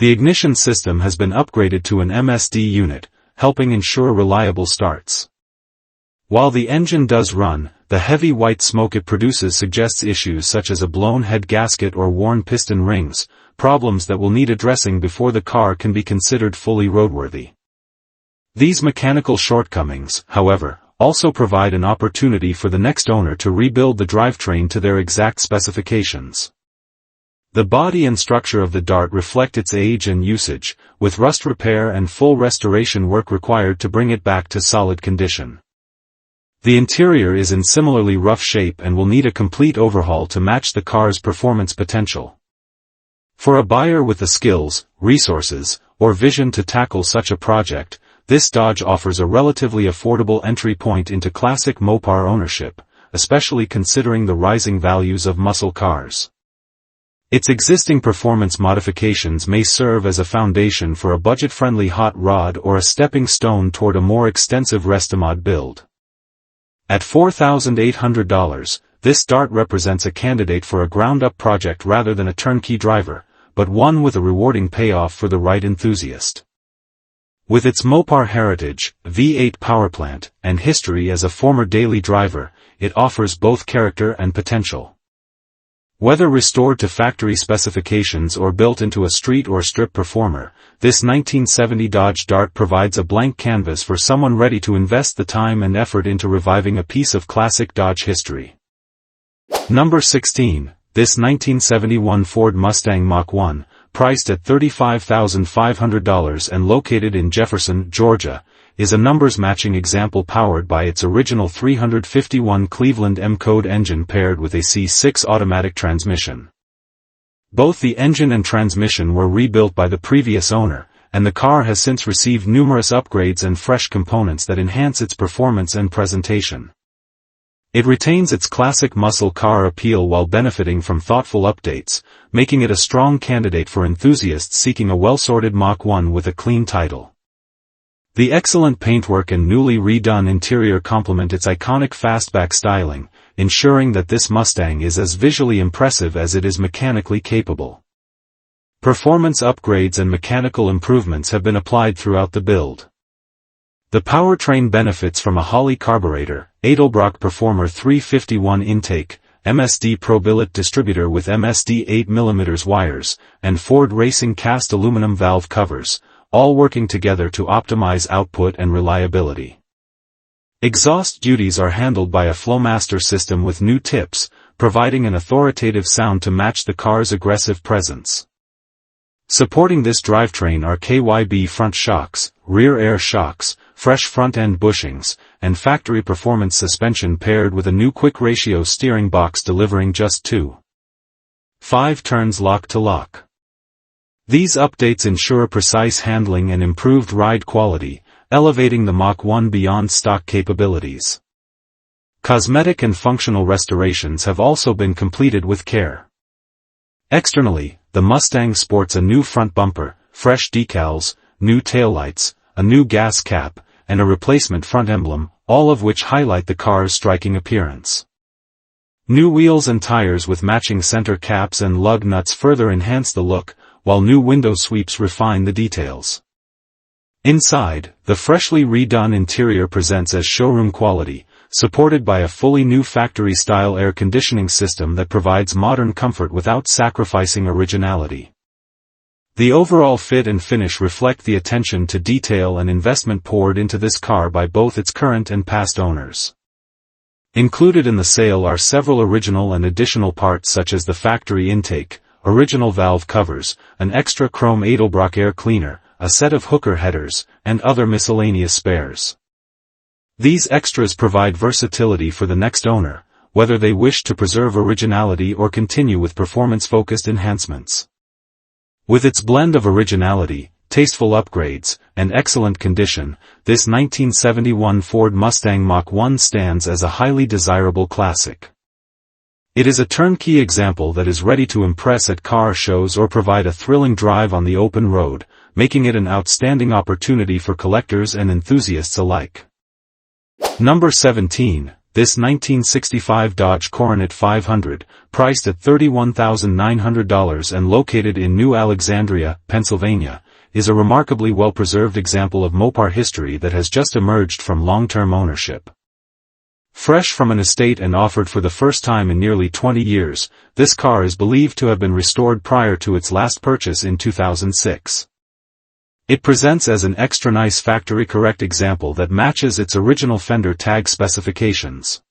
The ignition system has been upgraded to an MSD unit, helping ensure reliable starts. While the engine does run, the heavy white smoke it produces suggests issues such as a blown head gasket or worn piston rings, problems that will need addressing before the car can be considered fully roadworthy. These mechanical shortcomings, however, also provide an opportunity for the next owner to rebuild the drivetrain to their exact specifications. The body and structure of the Dart reflect its age and usage, with rust repair and full restoration work required to bring it back to solid condition. The interior is in similarly rough shape and will need a complete overhaul to match the car's performance potential. For a buyer with the skills, resources, or vision to tackle such a project, this Dodge offers a relatively affordable entry point into classic Mopar ownership, especially considering the rising values of muscle cars. Its existing performance modifications may serve as a foundation for a budget-friendly hot rod or a stepping stone toward a more extensive Restomod build. At $4,800, this Dart represents a candidate for a ground-up project rather than a turnkey driver, but one with a rewarding payoff for the right enthusiast. With its Mopar heritage, V8 powerplant, and history as a former daily driver, it offers both character and potential. Whether restored to factory specifications or built into a street or strip performer, this 1970 Dodge Dart provides a blank canvas for someone ready to invest the time and effort into reviving a piece of classic Dodge history. Number 16, this 1971 Ford Mustang Mach 1, priced at $35,500 and located in Jefferson, Georgia, is a numbers-matching example powered by its original 351 Cleveland M-Code engine paired with a C6 automatic transmission. Both the engine and transmission were rebuilt by the previous owner, and the car has since received numerous upgrades and fresh components that enhance its performance and presentation. It retains its classic muscle car appeal while benefiting from thoughtful updates, making it a strong candidate for enthusiasts seeking a well-sorted Mach 1 with a clean title. The excellent paintwork and newly redone interior complement its iconic fastback styling, ensuring that this Mustang is as visually impressive as it is mechanically capable. Performance upgrades and mechanical improvements have been applied throughout the build. The powertrain benefits from a Holley carburetor, Edelbrock Performer 351 intake, MSD Pro-Billet distributor with MSD 8mm wires, and Ford Racing cast aluminum valve covers, all working together to optimize output and reliability. Exhaust duties are handled by a Flowmaster system with new tips, providing an authoritative sound to match the car's aggressive presence. Supporting this drivetrain are KYB front shocks, rear air shocks, fresh front-end bushings, and factory performance suspension paired with a new quick-ratio steering box delivering just 2.5 turns lock-to-lock. These updates ensure precise handling and improved ride quality, elevating the Mach 1 beyond stock capabilities. Cosmetic and functional restorations have also been completed with care. Externally, the Mustang sports a new front bumper, fresh decals, new taillights, a new gas cap, and a replacement front emblem, all of which highlight the car's striking appearance. New wheels and tires with matching center caps and lug nuts further enhance the look, while new window sweeps refine the details. Inside, the freshly redone interior presents as showroom quality, supported by a fully new factory-style air conditioning system that provides modern comfort without sacrificing originality. The overall fit and finish reflect the attention to detail and investment poured into this car by both its current and past owners. Included in the sale are several original and additional parts such as the factory intake, original valve covers, an extra chrome Edelbrock air cleaner, a set of hooker headers, and other miscellaneous spares. These extras provide versatility for the next owner, whether they wish to preserve originality or continue with performance-focused enhancements. With its blend of originality, tasteful upgrades, and excellent condition, this 1971 Ford Mustang Mach 1 stands as a highly desirable classic. It is a turnkey example that is ready to impress at car shows or provide a thrilling drive on the open road, making it an outstanding opportunity for collectors and enthusiasts alike. Number 17, this 1965 Dodge Coronet 500, priced at $31,900 and located in New Alexandria, Pennsylvania, is a remarkably well-preserved example of Mopar history that has just emerged from long-term ownership. Fresh from an estate and offered for the first time in nearly 20 years, this car is believed to have been restored prior to its last purchase in 2006. It presents as an extra nice factory-correct example that matches its original fender tag specifications.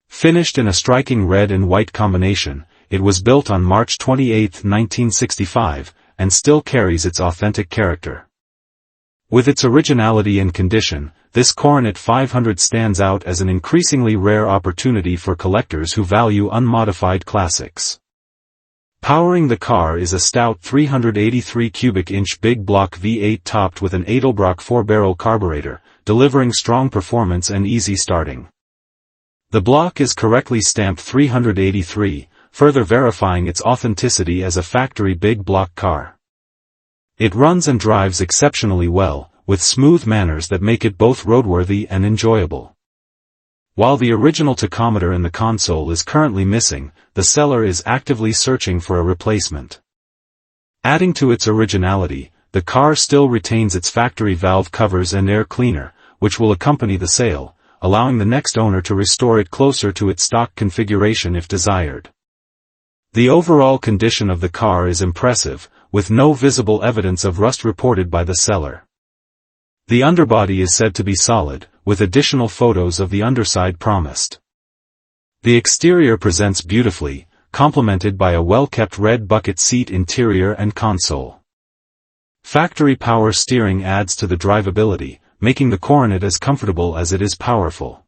Finished in a striking red and white combination, it was built on March 28, 1965, and still carries its authentic character. With its originality and condition, this Coronet 500 stands out as an increasingly rare opportunity for collectors who value unmodified classics. Powering the car is a stout 383 cubic inch big block V8 topped with an Edelbrock 4-barrel carburetor, delivering strong performance and easy starting. The block is correctly stamped 383, further verifying its authenticity as a factory big block car. It runs and drives exceptionally well, with smooth manners that make it both roadworthy and enjoyable. While the original tachometer in the console is currently missing, the seller is actively searching for a replacement. Adding to its originality, the car still retains its factory valve covers and air cleaner, which will accompany the sale, allowing the next owner to restore it closer to its stock configuration if desired. The overall condition of the car is impressive, with no visible evidence of rust reported by the seller. The underbody is said to be solid, with additional photos of the underside promised. The exterior presents beautifully, complemented by a well-kept red bucket seat interior and console. Factory power steering adds to the drivability, making the Coronet as comfortable as it is powerful.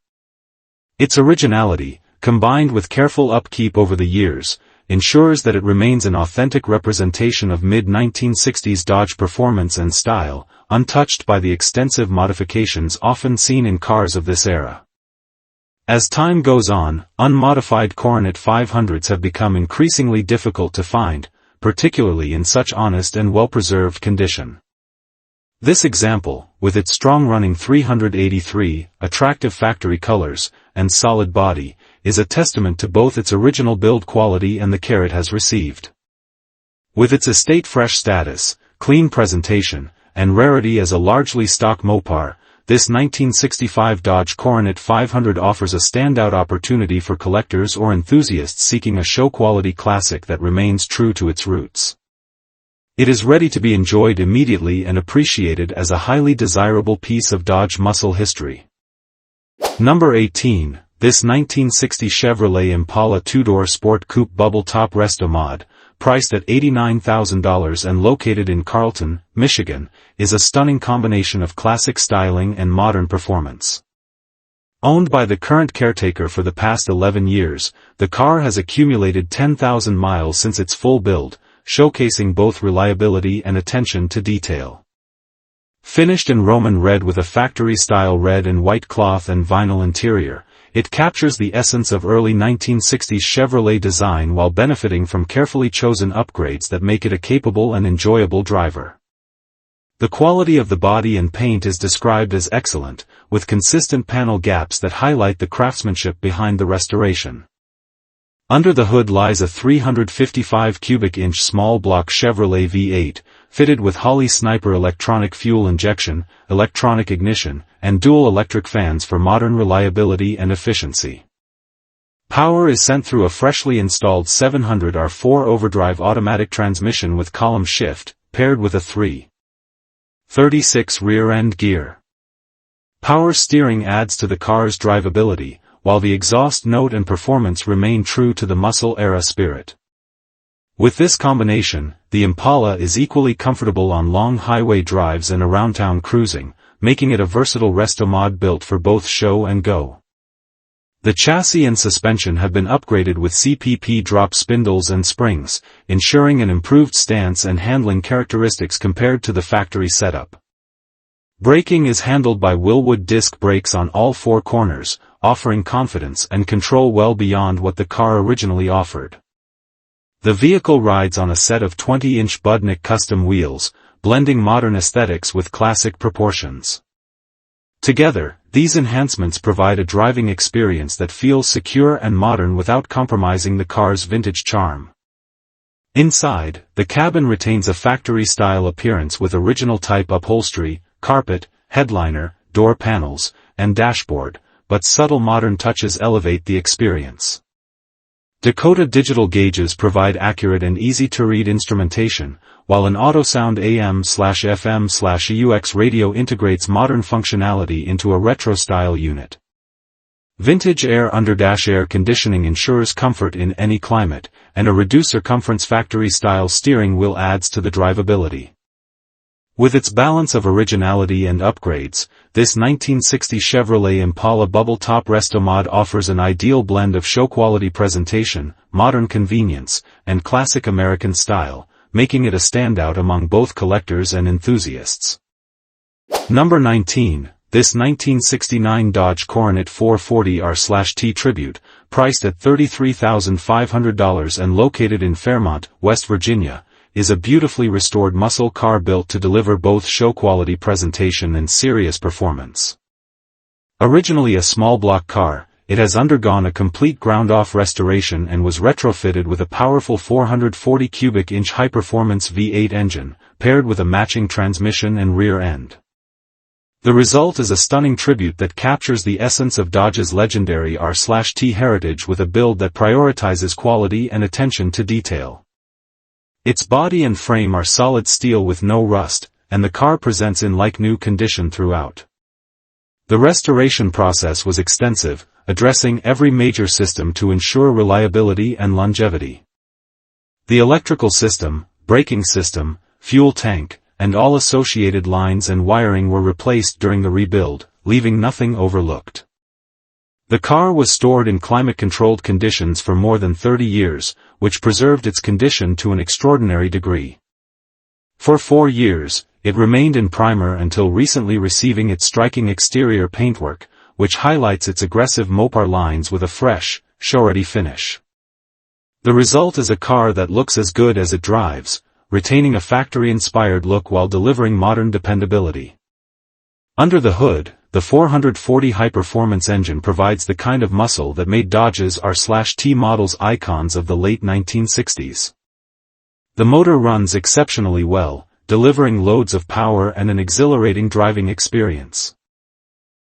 Its originality, combined with careful upkeep over the years, ensures that it remains an authentic representation of mid-1960s Dodge performance and style, untouched by the extensive modifications often seen in cars of this era. As time goes on, unmodified Coronet 500s have become increasingly difficult to find, particularly in such honest and well-preserved condition. This example, with its strong-running 383, attractive factory colors, and solid body, is a testament to both its original build quality and the care it has received. With its estate-fresh status, clean presentation, and rarity as a largely stock Mopar, this 1965 Dodge Coronet 500 offers a standout opportunity for collectors or enthusiasts seeking a show-quality classic that remains true to its roots. It is ready to be enjoyed immediately and appreciated as a highly desirable piece of Dodge muscle history. Number 18. This 1960 Chevrolet Impala two-door sport coupe bubble-top resto mod, priced at $89,000 and located in Carlton, Michigan, is a stunning combination of classic styling and modern performance. Owned by the current caretaker for the past 11 years, the car has accumulated 10,000 miles since its full build, showcasing both reliability and attention to detail. Finished in Roman red with a factory-style red and white cloth and vinyl interior, it captures the essence of early 1960s Chevrolet design while benefiting from carefully chosen upgrades that make it a capable and enjoyable driver. The quality of the body and paint is described as excellent, with consistent panel gaps that highlight the craftsmanship behind the restoration. Under the hood lies a 355 cubic inch small block Chevrolet V8, fitted with Holley Sniper electronic fuel injection, electronic ignition, and dual electric fans for modern reliability and efficiency. Power is sent through a freshly installed 700R4 overdrive automatic transmission with column shift, paired with a 3/36 rear-end gear. Power steering adds to the car's drivability, while the exhaust note and performance remain true to the muscle-era spirit. With this combination, the Impala is equally comfortable on long highway drives and around-town cruising, making it a versatile resto mod built for both show and go. The chassis and suspension have been upgraded with CPP drop spindles and springs, ensuring an improved stance and handling characteristics compared to the factory setup. Braking is handled by Wilwood disc brakes on all four corners, offering confidence and control well beyond what the car originally offered. The vehicle rides on a set of 20-inch Budnik custom wheels, blending modern aesthetics with classic proportions. Together, these enhancements provide a driving experience that feels secure and modern without compromising the car's vintage charm. Inside, the cabin retains a factory-style appearance with original-type upholstery, carpet, headliner, door panels, and dashboard, but subtle modern touches elevate the experience. Dakota digital gauges provide accurate and easy-to-read instrumentation, while an AutoSound AM/FM/UX radio integrates modern functionality into a retro-style unit. Vintage air-under-dash air conditioning ensures comfort in any climate, and a reduced-circumference factory-style steering wheel adds to the drivability. With its balance of originality and upgrades, this 1960 Chevrolet Impala bubble-top Restomod offers an ideal blend of show-quality presentation, modern convenience, and classic American style, making it a standout among both collectors and enthusiasts. Number 19. This 1969 Dodge Coronet 440 R/T Tribute, priced at $33,500 and located in Fairmont, West Virginia, is a beautifully restored muscle car built to deliver both show-quality presentation and serious performance. Originally a small-block car, it has undergone a complete ground-off restoration and was retrofitted with a powerful 440 cubic inch high-performance V8 engine, paired with a matching transmission and rear end. The result is a stunning tribute that captures the essence of Dodge's legendary R/T heritage with a build that prioritizes quality and attention to detail. Its body and frame are solid steel with no rust, and the car presents in like-new condition throughout. The restoration process was extensive, addressing every major system to ensure reliability and longevity. The electrical system, braking system, fuel tank, and all associated lines and wiring were replaced during the rebuild, leaving nothing overlooked. The car was stored in climate-controlled conditions for more than 30 years, which preserved its condition to an extraordinary degree. For 4 years, it remained in primer until recently receiving its striking exterior paintwork, which highlights its aggressive Mopar lines with a fresh, show-ready finish. The result is a car that looks as good as it drives, retaining a factory-inspired look while delivering modern dependability. Under the hood, the 440 high-performance engine provides the kind of muscle that made Dodge's R/T models icons of the late 1960s. The motor runs exceptionally well, delivering loads of power and an exhilarating driving experience.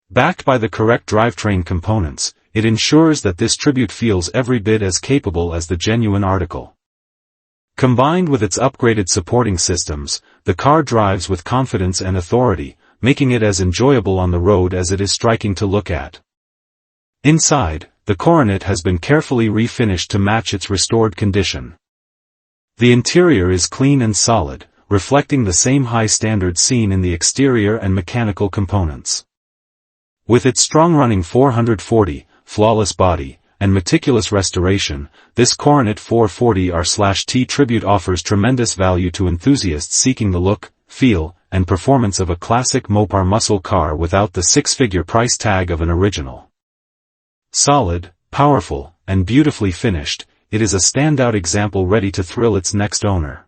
Backed by the correct drivetrain components, it ensures that this tribute feels every bit as capable as the genuine article. Combined with its upgraded supporting systems, the car drives with confidence and authority, making it as enjoyable on the road as it is striking to look at. Inside, the Coronet has been carefully refinished to match its restored condition. The interior is clean and solid, reflecting the same high standards seen in the exterior and mechanical components. With its strong-running 440, flawless body, and meticulous restoration, this Coronet 440 R/T Tribute offers tremendous value to enthusiasts seeking the look, feel, and performance of a classic Mopar muscle car without the six-figure price tag of an original. Solid, powerful, and beautifully finished, it is a standout example ready to thrill its next owner.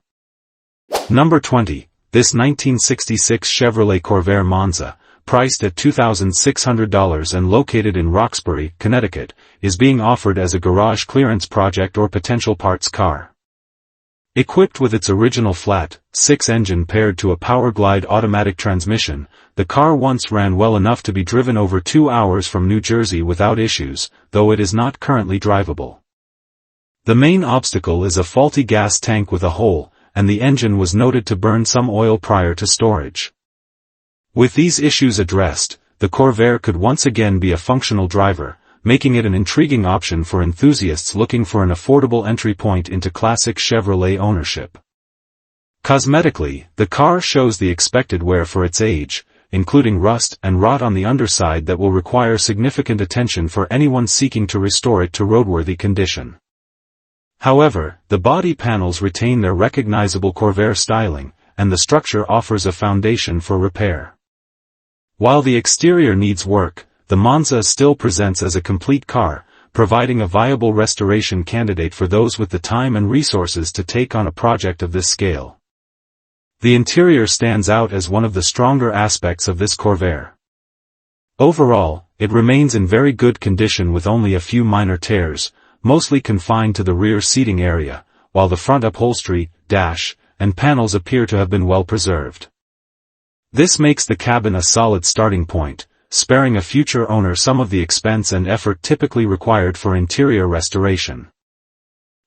Number 20. This 1966 Chevrolet Corvair Monza, priced at $2,600 and located in Roxbury, Connecticut, is being offered as a garage clearance project or potential parts car. Equipped with its original flat, 6-engine paired to a Powerglide automatic transmission, the car once ran well enough to be driven over 2 hours from New Jersey without issues, though it is not currently drivable. The main obstacle is a faulty gas tank with a hole, and the engine was noted to burn some oil prior to storage. With these issues addressed, the Corvair could once again be a functional driver, making it an intriguing option for enthusiasts looking for an affordable entry point into classic Chevrolet ownership. Cosmetically, the car shows the expected wear for its age, including rust and rot on the underside that will require significant attention for anyone seeking to restore it to roadworthy condition. However, the body panels retain their recognizable Corvair styling, and the structure offers a foundation for repair. While the exterior needs work, the Monza still presents as a complete car, providing a viable restoration candidate for those with the time and resources to take on a project of this scale. The interior stands out as one of the stronger aspects of this Corvair. Overall, it remains in very good condition with only a few minor tears, mostly confined to the rear seating area, while the front upholstery, dash, and panels appear to have been well preserved. This makes the cabin a solid starting point, sparing a future owner some of the expense and effort typically required for interior restoration.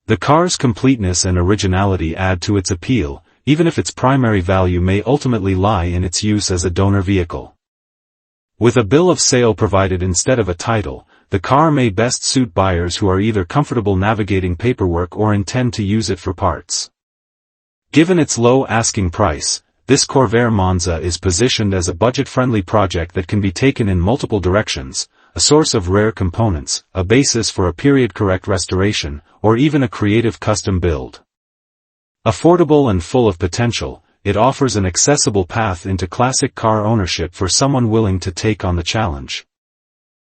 The car's completeness and originality add to its appeal, even if its primary value may ultimately lie in its use as a donor vehicle. With a bill of sale provided instead of a title, the car may best suit buyers who are either comfortable navigating paperwork or intend to use it for parts. Given its low asking price, this Corvair Monza is positioned as a budget-friendly project that can be taken in multiple directions, a source of rare components, a basis for a period-correct restoration, or even a creative custom build. Affordable and full of potential, it offers an accessible path into classic car ownership for someone willing to take on the challenge.